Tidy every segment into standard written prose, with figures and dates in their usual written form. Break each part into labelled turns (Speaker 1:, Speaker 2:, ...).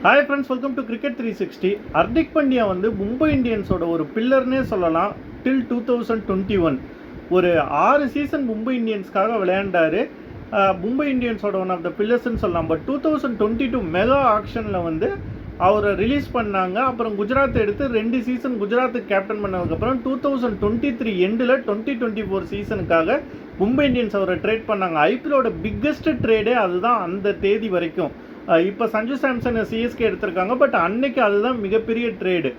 Speaker 1: Hi friends, welcome to cricket 360. Hardik Pandya வந்து மும்பை இந்தியன்ஸோட ஒரு பில்லர்னே சொல்லலாம். டில் 2021 ஒரு 6 சீசன் மும்பை இந்தியன்ஸ்க்காக விளையாண்டார். மும்பை இந்தியன்ஸோட ஒன் ஆஃப் த பில்லர்ஸ்ன்னு சொல்லலாம். பட் 2022 மெகா ஆக்ஷனில் வந்து அவரை ரிலீஸ் பண்ணாங்க. அப்புறம் குஜராத் எடுத்து 2 சீசன் குஜராத்துக்கு கேப்டன் பண்ணதுக்கப்புறம் 2023 எண்டில் 2024 சீசனுக்காக மும்பை இந்தியன்ஸ் அவரை ட்ரேட் பண்ணாங்க. ஐபிஎலோட பிக்கஸ்ட் ட்ரேடே அதுதான் அந்த தேதி வரைக்கும். இப்போ சஞ்சு சாம்சனை சிஎஸ்கே எடுத்திருக்காங்க. பட் அன்னைக்கு அதுதான் மிகப்பெரிய ட்ரேடு.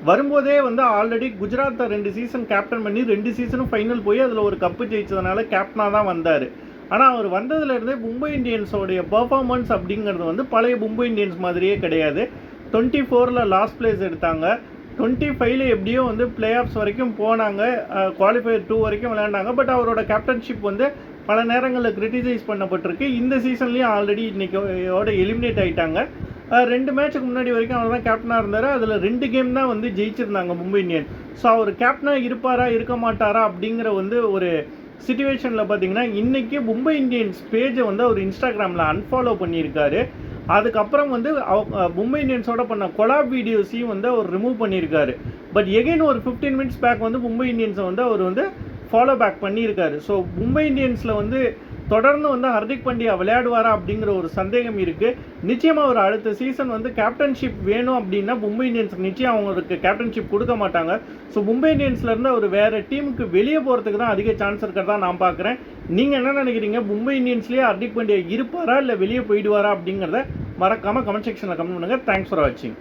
Speaker 1: வரும்போதே வந்து ஆல்ரெடி குஜராத்தை 2 சீசன் கேப்டன் பண்ணி 2 சீசனும் ஃபைனல் போய் அதில் ஒரு கப்பு ஜெயிச்சதுனால கேப்டனாக தான் வந்தார். ஆனால் அவர் வந்ததுலேருந்தே மும்பை இந்தியன்ஸோடைய பர்ஃபார்மன்ஸ் அப்படிங்கிறது வந்து பழைய மும்பை இந்தியன்ஸ் மாதிரியே கிடையாது. 24ல் லாஸ்ட் பிளேஸ் எடுத்தாங்க. 25ல் எப்படியோ வந்து பிளே ஆஃப்ஸ் வரைக்கும் போனாங்க. குவாலிஃபயர் 2 வரைக்கும் விளையாண்டாங்க. பட் அவரோட கேப்டன்ஷிப் வந்து பல நேரங்களில் கிரிட்டிசைஸ் பண்ணப்பட்டிருக்கு. இந்த சீசன்லேயும் ஆல்ரெடி இன்னைக்கோட எலிமினேட் ஆகிட்டாங்க. 2 மேட்சுக்கு முன்னாடி வரைக்கும் அவர் தான் கேப்டனாக இருந்தார். அதில் 2 கேம் தான் வந்து ஜெயிச்சிருந்தாங்க மும்பை இந்தியன்ஸ். ஸோ அவர் கேப்டனாக இருப்பாரா இருக்க மாட்டாரா அப்படிங்கிற வந்து ஒரு சிச்சுவேஷனில் பார்த்தீங்கன்னா இன்றைக்கி மும்பை இந்தியன்ஸ் பேஜை வந்து அவர் இன்ஸ்டாகிராமில் அன்ஃபாலோ பண்ணியிருக்காரு. அதுக்கப்புறம் வந்து மும்பை இந்தியன்ஸோட பண்ண கொலாப் வீடியோஸையும் வந்து அவர் ரிமூவ் பண்ணியிருக்காரு. பட் எகைன் ஒரு 15 மினிட்ஸ் பேக் வந்து மும்பை இந்தியன்ஸை வந்து அவர் வந்து ஃபாலோ பேக் பண்ணியிருக்காரு. ஸோ மும்பை இந்தியன்ஸில் வந்து தொடர்ந்து வந்து ஹர்திக் பாண்டியா விளையாடுவாரா அப்படிங்கிற ஒரு சந்தேகம் இருக்குது. நிச்சயமாக ஒரு அடுத்த சீசன் வந்து கேப்டன்ஷிப் வேணும் அப்படின்னா மும்பை இந்தியன்ஸுக்கு நிச்சயம் அவங்களுக்கு கேப்டன்ஷிப் கொடுக்க மாட்டாங்க. ஸோ மும்பை இந்தியன்ஸ்லேருந்து அவர் வேறு டீமுக்கு வெளியே போகிறதுக்கு தான் அதிக சான்ஸ் இருக்கிறதா நான் பார்க்குறேன். நீங்கள் என்ன நினைக்கிறீங்க? மும்பை இந்தியன்ஸ்லேயே ஹர்திக் பாண்டியா இருப்பாரா இல்லை வெளியே போயிடுவாரா அப்படிங்கிறத மறக்காமல் கமெண்ட் செக்ஷனில் கமெண்ட் பண்ணுங்கள். தேங்க்ஸ் ஃபார் வாட்சிங்.